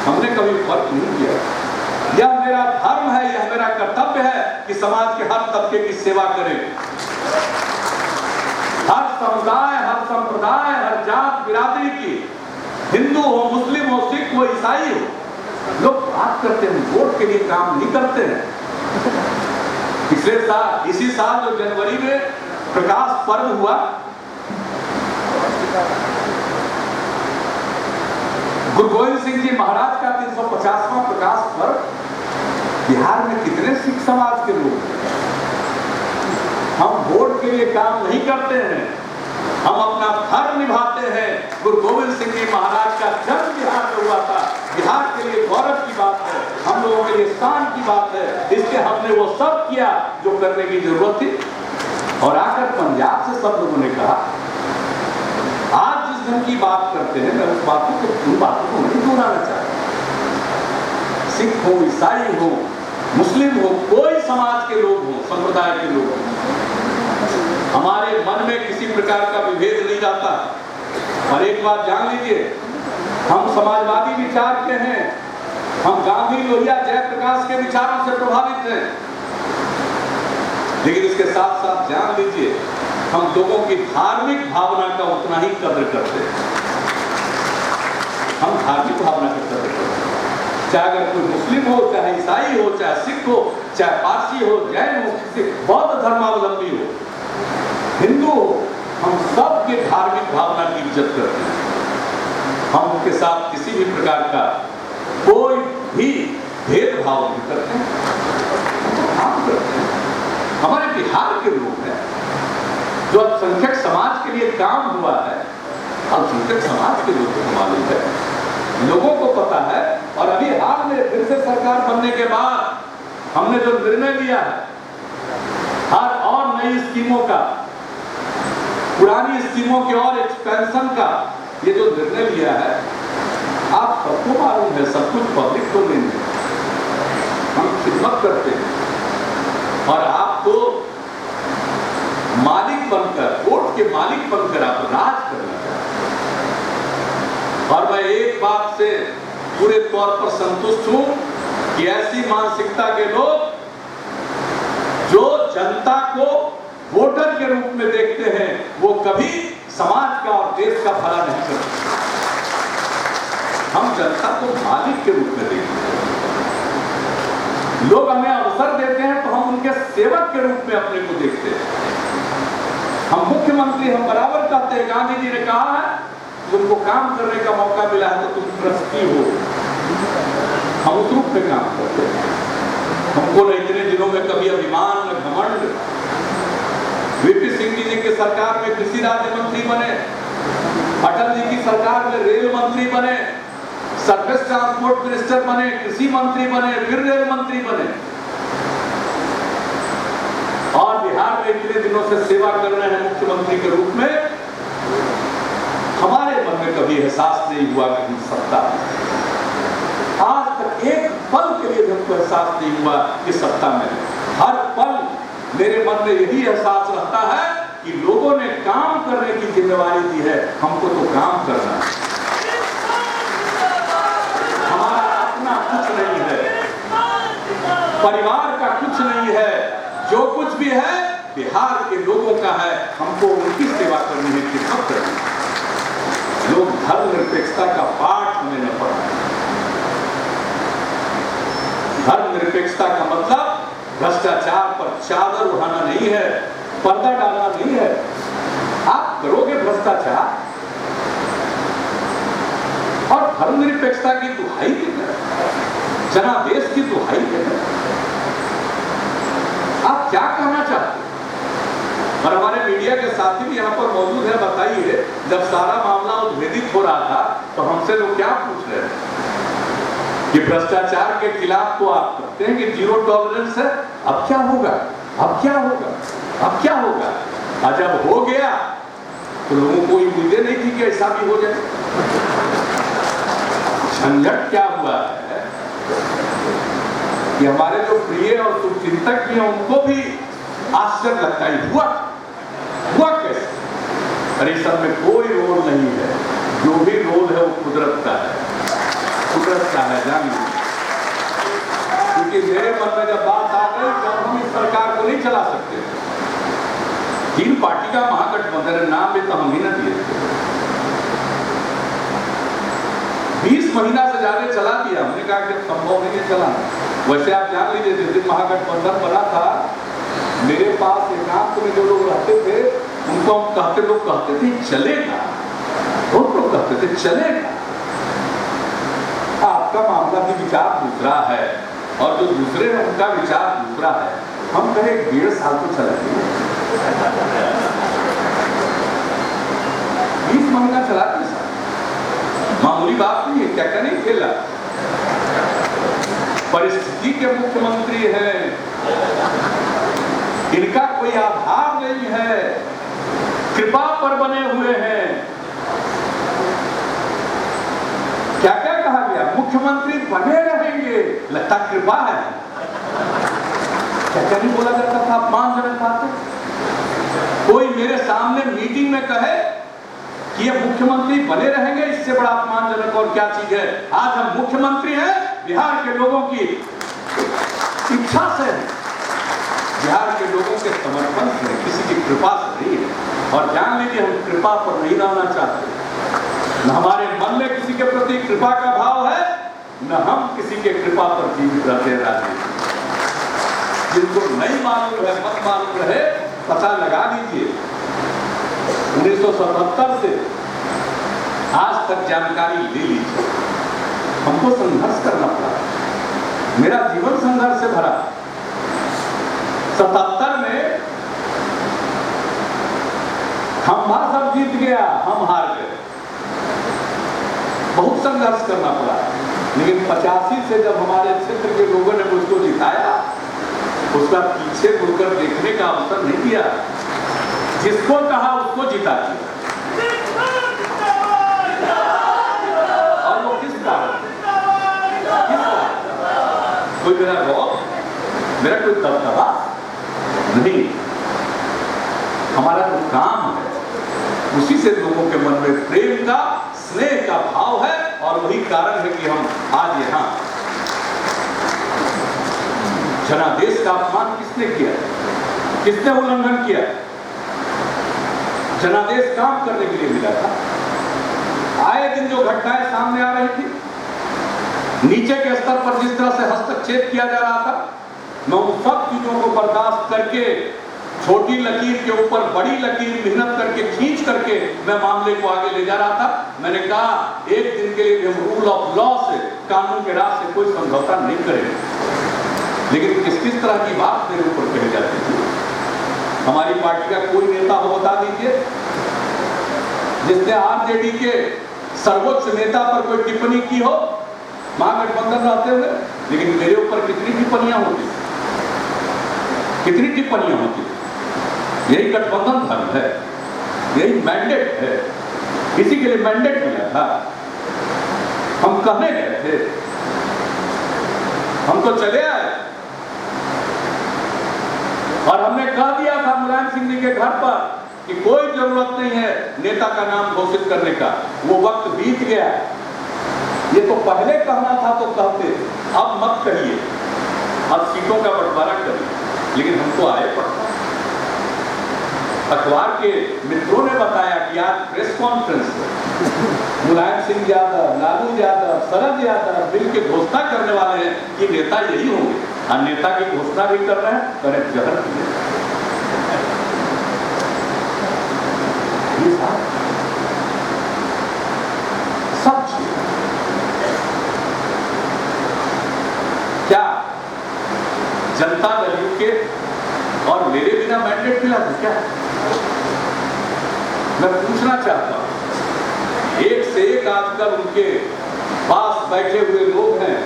हमने कभी फर्क नहीं किया। यह मेरा धर्म है, यह मेरा कर्तव्य है कि समाज के हर तबके की सेवा करें। हर समुदाय, हर संप्रदाय, हर जात बिरादरी की, हिंदू हो, मुस्लिम हो, सिख हो, ईसाई हो, लोग बात करते हैं, वोट के लिए काम नहीं करते हैं। पिछले साल, इसी साल जो जनवरी में प्रकाश पर्व हुआ, गुरु गोविंद सिंह जी महाराज का 350वां प्रकाश पर्व, बिहार में कितने सिख समाज के लोग, हम वोट के लिए काम नहीं करते हैं, हम अपना धर्म निभाते हैं। गुरु गोविंद सिंह जी महाराज का जन्म बिहार में हुआ था, बिहार के लिए गौरव की बात है, हम लोगों के लिए शान की बात है, इसलिए हमने वो सब किया जो करने की जरूरत थी। और आकर पंजाब से सब लोगों ने कहा, आज जिस दिन की बात करते हैं, मैं उस बातों को, उन बातों को नहीं दोहराना चाहता। सिख हो, ईसाई हो, मुस्लिम हो, कोई समाज के लोग हो, संप्रदाय के लोग हो, हमारे मन में किसी प्रकार का विभेद नहीं जाता। और एक बात जान लीजिए, हम समाजवादी विचार के हैं, हम गांधी, लोहिया, जयप्रकाश के विचारों से प्रभावित हैं, लेकिन इसके साथ साथ जान लीजिए, हम लोगों की धार्मिक भावना का उतना ही कदर करते हैं। हम धार्मिक भावना का कदर करते हैं, चाहे अगर कोई मुस्लिम हो, चाहे ईसाई हो, चाहे सिख हो, चाहे पारसी हो, जैन हो, किसी बौद्ध धर्मावलंबी हो, हिंदू हो, हम सब के धार्मिक भावना की इज्जत करते हैं। हम उनके साथ किसी भी प्रकार का कोई भी भेदभाव नहीं करते हैं, काम करते हैं। हमारे बिहार के लोग हैं, जो अल्पसंख्यक समाज के लिए काम हुआ है, अल्पसंख्यक समाज के लोगों को मालूम है, लोगों को पता है। और अभी हाल में फिर से सरकार बनने के बाद हमने जो निर्णय लिया है, हर और नई स्कीमों का, पुरानी स्कीमों के और एक्सपेंशन का, ये जो निर्णय लिया है, आप सबको मालूम है, सब कुछ पब्लिक डोमेन में हम खिदमत करते हैं। और आपको मालिक बनकर, वोट के मालिक बनकर आप राज करना चाहते हैं। और मैं एक बात से पूरे तौर पर संतुष्ट हूं कि ऐसी मानसिकता के लोग जो जनता को वोटर के रूप में देखते हैं, वो कभी समाज का और देश का भला नहीं करते। हम जनता को मालिक के रूप में देखते हैं। लोग हमें अवसर देते हैं तो हम उनके सेवक के रूप में अपने को देखते हैं। हम मुख्यमंत्री, हम बराबर कहते हैं, गांधी जी ने कहा है, तुमको काम करने का मौका मिला है तो तुम ट्रस्टी हो। हम उस रूप में काम करते हैं। हमको न इतने दिनों में कभी अभिमान, न घमंड। वीपी सिंह जी की सरकार में कृषि राज्य मंत्री बने, अटल जी की सरकार में रेल मंत्री बने, सरफेस ट्रांसपोर्ट मिनिस्टर बने, कृषि मंत्री बने, फिर रेल मंत्री बने। और बिहार में इतने दिनों से सेवा कर रहे हैं मुख्यमंत्री के रूप में। हमारे मन में कभी एहसास नहीं हुआ कि हम सत्ता, आज तक एक पल के लिए हमको एहसास नहीं हुआ कि सत्ता में। हर पल मेरे मन में यही एहसास रहता है कि लोगों ने काम करने की जिम्मेवारी दी है, हमको तो काम करना है। परिवार का कुछ नहीं है, जो कुछ भी है बिहार के लोगों का है। हमको उनकी सेवा करनी है, खिदमत करनी है। लोग धर्मनिरपेक्षता का पाठ हमें न पढ़ाएं। धर्मनिरपेक्षता का मतलब भ्रष्टाचार पर चादर उड़ाना नहीं है, पर्दा डालना नहीं है। आप करोगे भ्रष्टाचार और धर्मनिरपेक्षता की दुहाई देकर, जनादेश की दुहाई देकर आप क्या कहना चाहते हैं? और हमारे मीडिया के साथी भी यहाँ पर मौजूद है, बताइए, जब सारा मामला उद्भेदित हो रहा था तो हमसे लोग क्या पूछ रहे हैं कि भ्रष्टाचार के खिलाफ तो आप कहते हैं कि जीरो टॉलरेंस है, अब क्या होगा, अब क्या होगा, अब क्या होगा? और जब हो गया तो लोगों को उम्मीदें नहीं थी कि ऐसा भी हो जाए। झंझट क्या हुआ है कि हमारे जो प्रिय और शुभचिंतक भी हैं उनको भी आश्चर्य लगता है, हुआ कैसे? अरे सब में कोई रोल नहीं है, जो भी रोल है वो कुदरत का है, कुदरत का है, जान लीजिए। क्योंकि मेरे मन में जब बात आ गई कि हम इस सरकार को नहीं चला सकते, 3 पार्टी का महागठबंधन, नाम भी तो हम ही ना दिए, 20 महीना से ज्यादा चला दिया। हमने कहा कि संभव नहीं है चलाना। वैसे आप जान लीजिए, जिस दिन महागठबंधन बना था, मेरे पास एकांत में जो लोग रहते थे उनको हम लोग कहते थे चलेगा, बहुत लोग कहते थे चलेगा। आपका मामला भी विचार दूसरा है और जो दूसरे हैं उनका विचार दूसरा है। हम कहे 1.5 साल तो चलाएंगे, 20 महीना चलाते सर, मामूली बात नहीं है, क्या क्या नहीं खेला। परिस्थिति के मुख्यमंत्री हैं, इनका कोई आधार नहीं है, कृपा पर बने हुए हैं। क्या क्या कहा गया? मुख्यमंत्री बने रहेंगे, लगता कृपा है। क्या क्या नहीं बोला जाता था? अपमानजनक बात। कोई मेरे सामने मीटिंग में कहे कि ये मुख्यमंत्री बने रहेंगे, इससे बड़ा अपमानजनक और क्या चीज है? आज हम मुख्यमंत्री हैं बिहार के लोगों की इच्छा से, बिहार के लोगों के समर्पण से, किसी की कृपा से नहीं है। और जान लीजिए, हम कृपा पर नहीं रहना चाहते। न हमारे मन में किसी के प्रति कृपा का भाव है, न हम किसी के कृपा पर जीवित रहते हैं। राजनीति जिनको नहीं मालूम है, मत मालूम रहे, पता लगा लीजिए। 1977 से आज तक जानकारी ले लीजिए। हमको संघर्ष करना पड़ा, मेरा जीवन संघर्ष से भरा। 77 में खंभा सब जीत गया, हम हार गए, बहुत संघर्ष करना पड़ा। लेकिन 85 से जब हमारे क्षेत्र के लोगों ने मुझको जिताया, उसका पीछे मुड़कर देखने का अवसर नहीं दिया। जिसको कहा उसको जिता दिया। और वो किस कारण? कोई मेरा रौब, मेरा कोई दबदबा नहीं, हमारा जो काम है उसी से लोगों के मन में प्रेम का, स्नेह का भाव है। और वही कारण है कि हम आज यहां। जनादेश का अपमान किसने किया? किसने उल्लंघन किया? जनादेश काम करने के लिए मिला था। आए दिन जो घटनाएं सामने आ रही थी, नीचे के स्तर पर जिस तरह से हस्तक्षेप किया जा रहा था, मैं उन सब चीजों को बर्दाश्त करके, छोटी लकीर के ऊपर बड़ी लकीर मेहनत करके, खींच करके मैं मामले को आगे ले जा रहा था। मैंने कहा एक दिन के लिए हम रूल ऑफ लॉ से, कानून के राह से कोई समझौता नहीं करेंगे। लेकिन किस किस तरह की बात मेरे ऊपर कही जाती थी? हमारी पार्टी का कोई नेता हो बता दीजिए जिसने आरजेडी के सर्वोच्च नेता पर कोई टिप्पणी की हो, महागठबंधन रहते हुए। लेकिन मेरे ऊपर कितनी टिप्पणियां होती, कितनी टिप्पणियां होती। यही गठबंधन धर्म है, यही मैंडेट है, इसी के लिए मैंडेट मिला था। हम कहने गए थे, हम तो चले आए और हमने कह दिया था मुलायम सिंह जी के घर पर कि कोई जरूरत नहीं है नेता का नाम घोषित करने का, वो वक्त बीत गया। ये तो पहले कहना था तो कहते, अब मत कहिए। अब सीटों का बंटवारा करिए, लेकिन हमको आए पड़ता। अखबार के मित्रों ने बताया कि आज प्रेस कॉन्फ्रेंस में मुलायम सिंह यादव, लालू यादव, शरद यादव बिल की घोषणा करने वाले हैं कि नेता यही होंगे, और नेता की घोषणा भी कर रहे हैं, अरे जहर सब क्या जनता दल के और मेरे बिना मैंडेट मिला था क्या? मैं पूछना चाहता हूं, एक से एक आजकल उनके पास बैठे हुए लोग हैं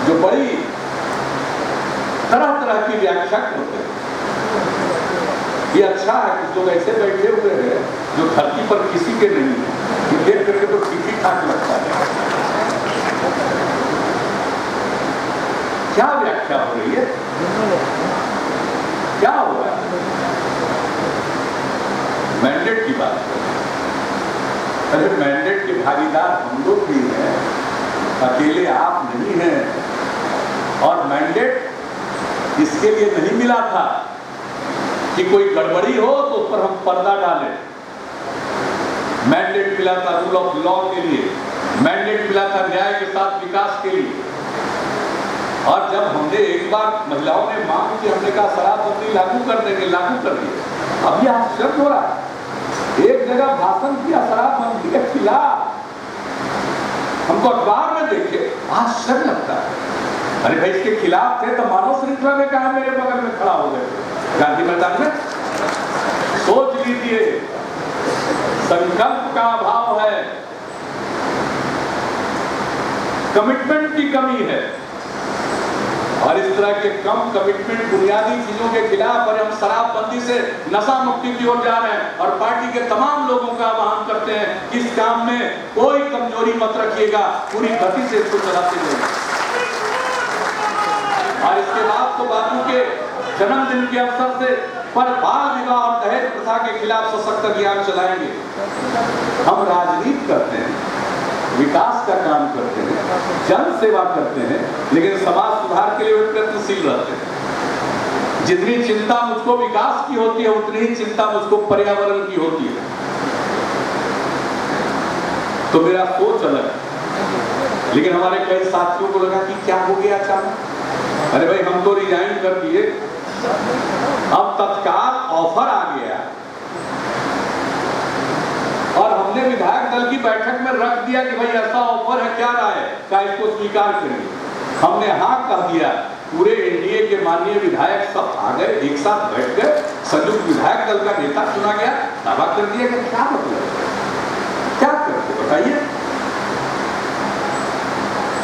जो बड़ी तरह तरह की व्याख्या करते हैं। ये अच्छा है कि लोग ऐसे बैठे हुए हैं जो धरती पर किसी के नहीं है, ये देख करके तो ठीक ही ठाक लगता है। क्या व्याख्या हो रही है, क्या हो रहा है? मैंडेट की बात करें, अरे मैंडेट के भागीदार हम लोग भी हैं, अकेले आप नहीं हैं। और मैंडेट इसके लिए नहीं मिला था कि कोई गड़बड़ी हो तो उस पर हम पर्दा डालें। मैंडेट मिला था रूल ऑफ लॉ के लिए, मैंडेट मिला था न्याय के साथ विकास के लिए। और जब हमने एक बार महिलाओं ने मांग की, हमने कहा शराबबंदी लागू कर देंगे, लागू कर दिए। अब ये आश्चर्य हो रहा है, एक जगह भाषण किया शराबबंदी के खिलाफ, हमको अखबार में देखे आश्चर्य लगता है। अरे भाई इसके खिलाफ थे तो मानव श्रृंखला में कहा मेरे बगल में खड़ा हो गए गांधी मैदान में। सोच लीजिए, संकल्प का अभाव है, कमिटमेंट की कमी है, और इस तरह के कम कमिटमेंट बुनियादी चीजों के खिलाफ। और हम शराबबंदी से नशा मुक्ति की ओर जा रहे हैं, और पार्टी के तमाम लोगों का आह्वान करते हैं कि इस काम में कोई कमजोरी मत रखिएगा, पूरी गति से इसको चलाते रहेंगे। और इसके बाद तो बापू के जन्मदिन के अवसर से पर बाल विवाह और दहेज प्रथा के खिलाफ सशक्त अभियान चलाएंगे। हम राजनीति करते हैं, विकास का काम करते हैं, जन सेवा करते हैं, लेकिन समाज सुधार के लिए वे प्रयत्नशील रहते हैं। जितनी चिंता मुझको विकास की होती है, उतनी ही चिंता मुझको पर्यावरण की होती है। तो मेरा सोच अलग है, लेकिन हमारे कई साथियों को लगा कि क्या हो गया अचानक। अरे भाई हम तो रिजाइन कर दिए, अब तत्काल ऑफर आ गया, और हमने विधायक दल की बैठक में रख दिया कि भाई ऐसा ऑफर है, क्या राय है, क्या इसको स्वीकार करेंगे। हमने हाँ कह दिया, पूरे एनडीए के माननीय विधायक सब आ गए, एक साथ बैठ गए, संयुक्त विधायक दल का नेता चुना गया, दावा कर दिया कि क्या मतलब, क्या करते बताइए।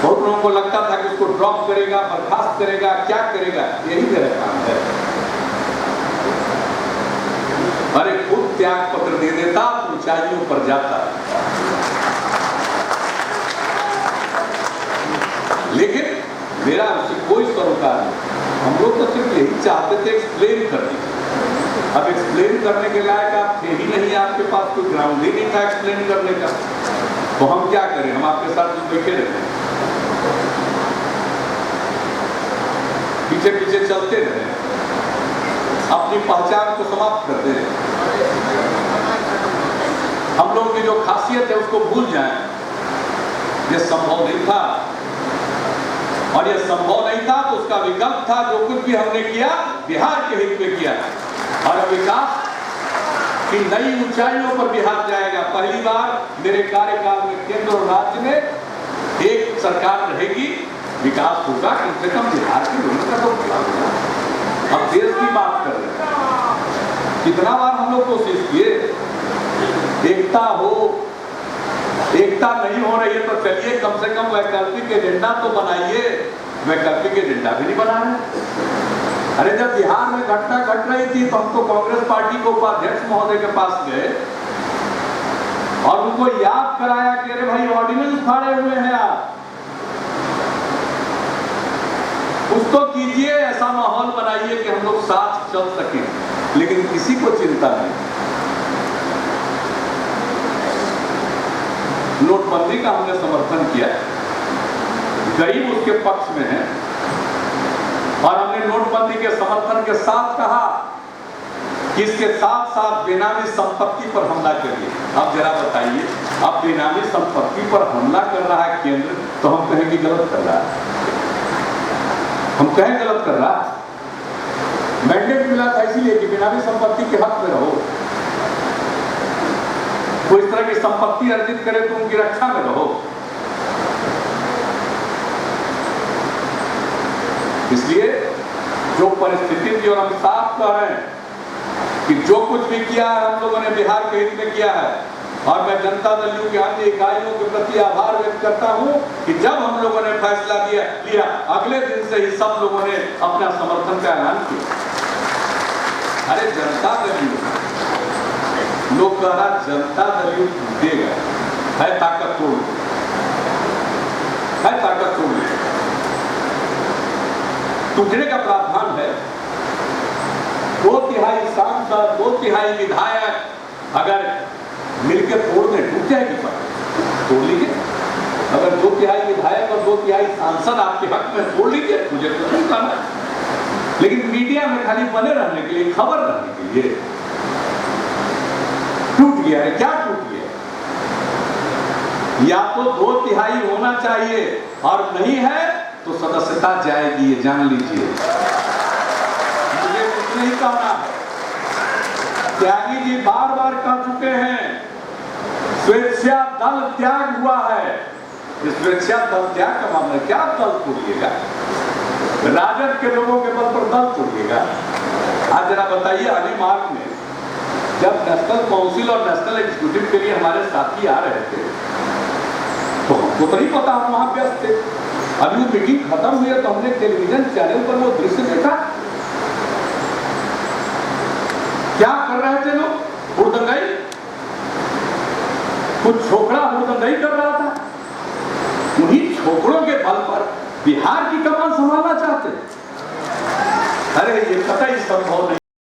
बहुत लोगों को लगता था कि उसको ड्रॉप करेगा, बर्खास्त करेगा, क्या करेगा, यही मेरा काम है। अरे खुद त्याग पत्र दे देता, ऊंचाइयों पर जाता। लेकिन मेरा उससे कोई सरोकार नहीं। हम लोग तो सिर्फ यही चाहते थे एक्सप्लेन कर दीजिए। अब एक्सप्लेन करने के लायक आप थे ही नहीं, आपके पास कोई ग्राउंड ही नहीं था एक्सप्लेन करने का, तो हम क्या करें, हम आपके साथ जो बैठे रहते, पीछे पीछे चलते रहे, अपनी पहचान को समाप्त कर दे। हम लोगों की जो खासियत है उसको भूल जाएं। ये संभव नहीं था, और ये संभव नहीं था तो उसका विकल्प था जो कुछ भी हमने किया बिहार के हित में किया, और विकास की नई ऊंचाइयों पर बिहार जाएगा। पहली बार मेरे कार्यकाल में केंद्र और राज्य में एक सरकार रहेगी, विकास होगा, कम से कम बिहार के लोगों का तो विकास होगा। अब देश की बात कर रहे हैं, कितना बार हम लोग कोशिश किए, एकता हो, एकता नहीं हो रही है तो चलिए कम से कम वैकल्पिक एजेंडा तो बनाइए। वैकल्पिक एजेंडा भी नहीं बना रहे। अरे जब बिहार में घटना घट रही थी तो हम तो कांग्रेस पार्टी के उपाध्यक्ष महोदय के पास गए और उनको याद कराया कि अरे भाई ऑर्डिनेंस फाड़े हुए हैं आप, कुछ तो कीजिए, ऐसा माहौल बनाइए कि हम लोग साथ चल सकें। लेकिन किसी को चिंता नहीं। नोटबंदी का हमने समर्थन किया, गरीब उसके पक्ष में है, और हमने नोटबंदी के समर्थन के साथ कहा कि इसके साथ साथ बेनामी संपत्ति पर हमला करिए। अब जरा बताइए, अब बेनामी संपत्ति पर हमला कर रहा है केंद्र, तो हम कहेंगे गलत कर रहा है, हम कहें गलत कर रहा है। मैंडेट मिला था इसीलिए कि बेनामी संपत्ति के हक में रहो, कोई इस तरह की संपत्ति अर्जित करे तो उनकी रक्षा में रहो। इसलिए जो परिस्थिति थी, और हम साफ कह रहे हैं कि जो कुछ भी किया है हम लोगों ने बिहार के हित में किया है, और मैं जनता दल यू के अन्य इकाइयों के प्रति आभार व्यक्त करता हूं कि जब हम लोगों ने फैसला लिया अगले दिन से ही सब लोगों ने अपना समर्थन का ऐलान किया। अरे जनता दल यू, लोग कह रहा जनता दल यू देगा, है ताकत तोड़, है ताकत तोड़, टूटने का प्रावधान है। 2/3 सांसद, 2/3 विधायक अगर मिलकर तोड़ में टूट जाएगी, पर तोड़ लीजिए। अगर 2/3 विधायक और 2/3 सांसद आपके हक में तोड़ लीजिए, मुझे तो नहीं कहना, लेकिन मीडिया में खाली बने रहने के लिए, खबर रहने के लिए टूट गया है। क्या टूट गया? या तो 2/3 होना चाहिए, और नहीं है तो सदस्यता जाएगी, ये जान लीजिए। मुझे कुछ नहीं कहना है, त्यागी जी बार बार कह चुके हैं स्वेच्छा दल त्याग हुआ है। इस स्वेच्छा दल त्याग का मामला, क्या दल तोड़िएगा? राजद के लोगों के बल पर दल तोड़िएगा? आज जरा बताइए, अली मार्ग में जब नेशनल काउंसिल और नेशनल एग्जीक्यूटिव के लिए हमारे साथी आ रहे थे, तो हमको तो नहीं पता, हम वहां व्यस्त थे। अभी वो मीटिंग खत्म हुई है तो हमने टेलीविजन चैनल पर वो दृश्य देखा, क्या कर रहे थे लोग? हुड़दंगाई, कुछ छोकरा हुड़दंगाई कर रहा था। उन्हीं छोकरों के बल पर बिहार की कमान संभालना चाहते? अरे ये कतई संभव नहीं।